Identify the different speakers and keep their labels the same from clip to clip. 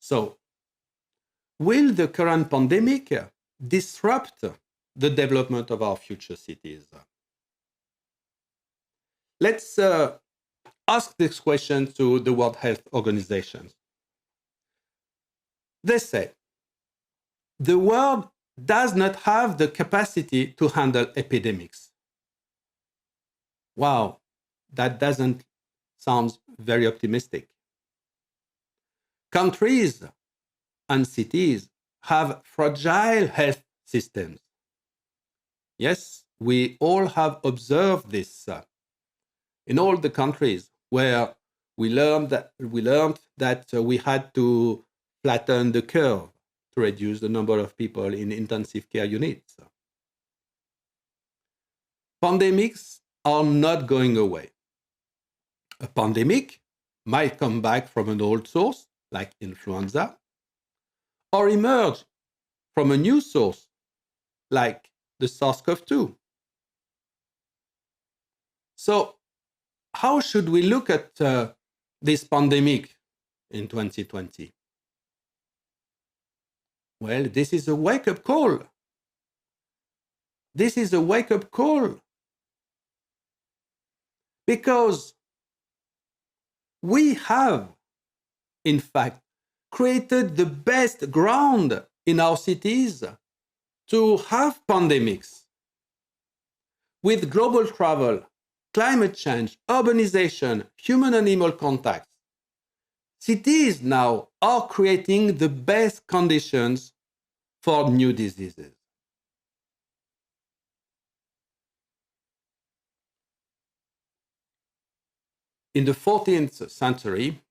Speaker 1: So, will the current pandemic disrupt the development of our future cities? Let's ask this question to the World Health Organization. They say, the world does not have the capacity to handle epidemics. Wow, that doesn't sound very optimistic. Countries and cities have fragile health systems. Yes, we all have observed this in all the countries where we learned that we had to flatten the curve to reduce the number of people in intensive care units. Pandemics are not going away. A pandemic might come back from an old source, like influenza, or emerge from a new source, like the SARS-CoV-2. So, how should we look at this pandemic in 2020? Well, this is a wake-up call. This is a wake-up call. Because we have, in fact, created the best ground in our cities to have pandemics. With global travel, climate change, urbanization, human-animal contacts, cities now are creating the best conditions for new diseases. In the 14th century,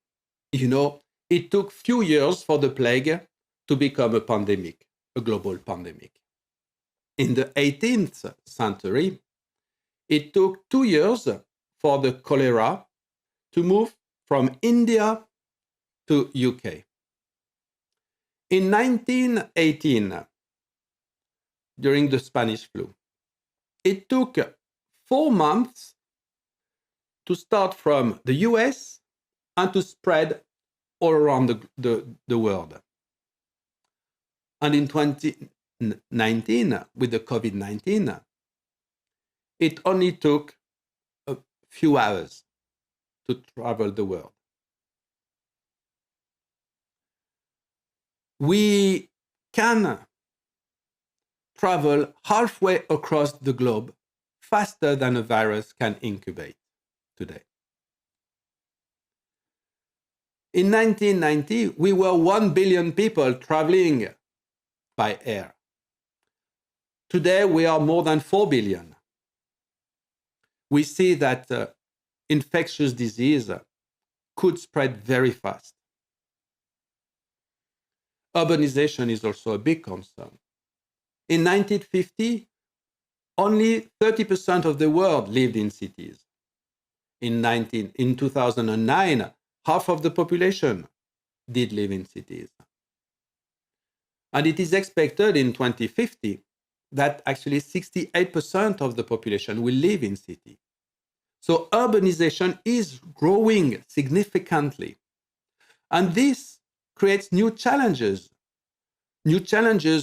Speaker 1: it took few years for the plague to become a pandemic, a global pandemic. In the 18th century, it took 2 years for the cholera to move from India to UK. In 1918, during the Spanish flu, it took 4 months to start from the US and to spread all around the world. And in 2019, with the COVID-19, it only took a few hours to travel the world. We can travel halfway across the globe faster than a virus can incubate today. In 1990, we were 1 billion people traveling by air. Today, we are more than 4 billion. We see that infectious disease could spread very fast. Urbanization is also a big concern. In 1950, only 30% of the world lived in cities. In 2009, half of the population did live in cities. And it is expected in 2050 that actually 68% of the population will live in cities. So urbanization is growing significantly. And this creates new challenges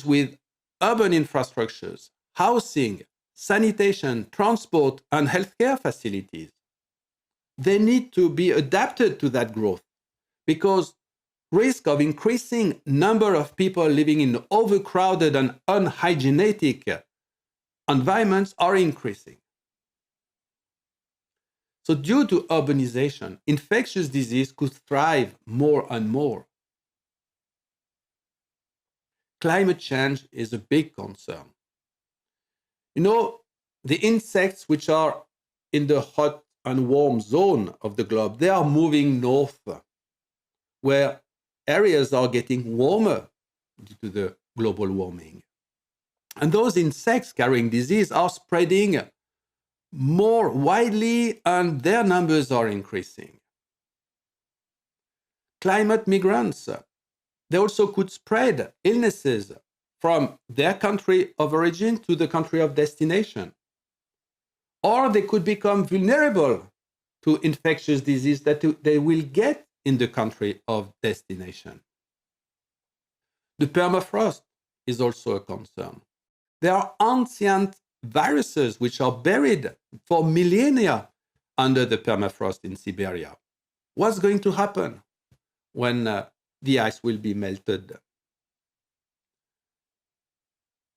Speaker 1: with urban infrastructures, housing, sanitation, transport, and healthcare facilities. They need to be adapted to that growth because risk of increasing number of people living in overcrowded and unhygienic environments are increasing. So due to urbanization, infectious disease could thrive more and more. Climate change is a big concern. The insects which are in the hot and warm zone of the globe, they are moving north, where areas are getting warmer due to the global warming. And those insects carrying disease are spreading more widely and their numbers are increasing. Climate migrants, they also could spread illnesses from their country of origin to the country of destination. Or they could become vulnerable to infectious disease that they will get in the country of destination. The permafrost is also a concern. There are ancient viruses which are buried for millennia under the permafrost in Siberia. What's going to happen when the ice will be melted?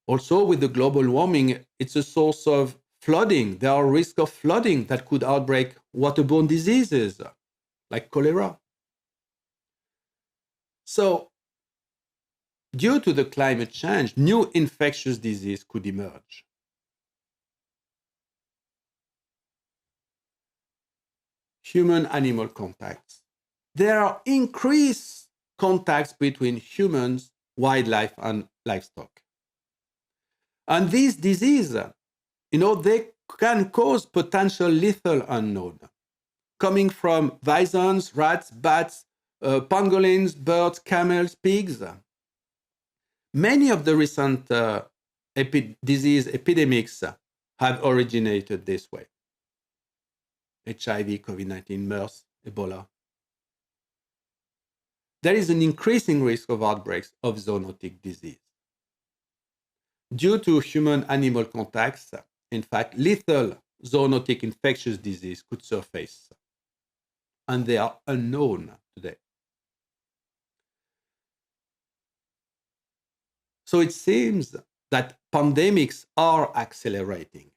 Speaker 1: Also, with the global warming, it's a source of flooding. There are risks of flooding that could outbreak waterborne diseases like cholera. So, due to the climate change, new infectious disease could emerge. Human-animal contacts. There are increased contacts between humans, wildlife, and livestock. And these diseases, they can cause potential lethal unknown, coming from visons, rats, bats, pangolins, birds, camels, pigs. Many of the recent disease epidemics have originated this way. HIV, COVID-19, MERS, Ebola. There is an increasing risk of outbreaks of zoonotic disease. Due to human-animal contacts, in fact, lethal zoonotic infectious disease could surface, and they are unknown today. So it seems that pandemics are accelerating.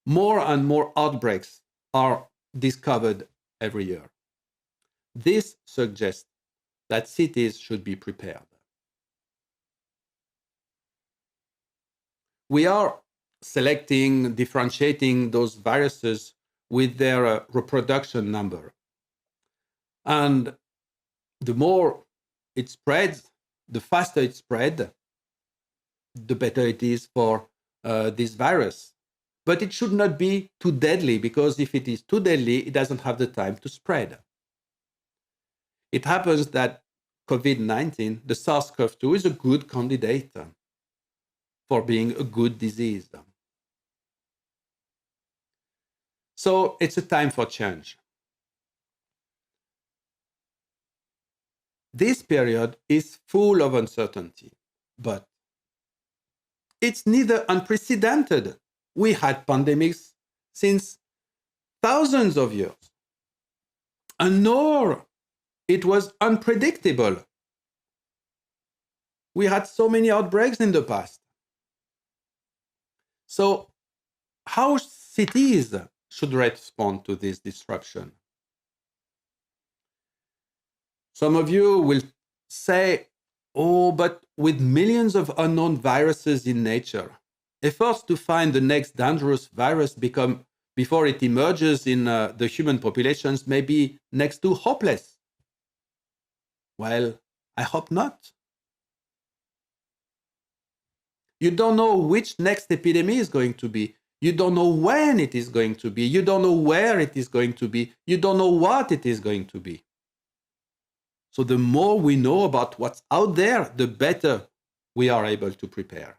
Speaker 1: More and more outbreaks are discovered every year. This suggests that cities should be prepared. We are selecting, differentiating those viruses with their reproduction number. And the more it spreads, the faster it spreads, the better it is for this virus. But it should not be too deadly, because if it is too deadly, it doesn't have the time to spread. It happens that COVID-19, the SARS-CoV-2, is a good candidate for being a good disease. So it's a time for change. This period is full of uncertainty, but it's neither unprecedented. We had pandemics since thousands of years, and nor it was unpredictable. We had so many outbreaks in the past. So how cities should respond to this disruption? Some of you will say, oh, but with millions of unknown viruses in nature, efforts to find the next dangerous virus before it emerges in the human populations may be next to hopeless. Well, I hope not. You don't know which next epidemic is going to be. You don't know when it is going to be. You don't know where it is going to be. You don't know what it is going to be. So the more we know about what's out there, the better we are able to prepare.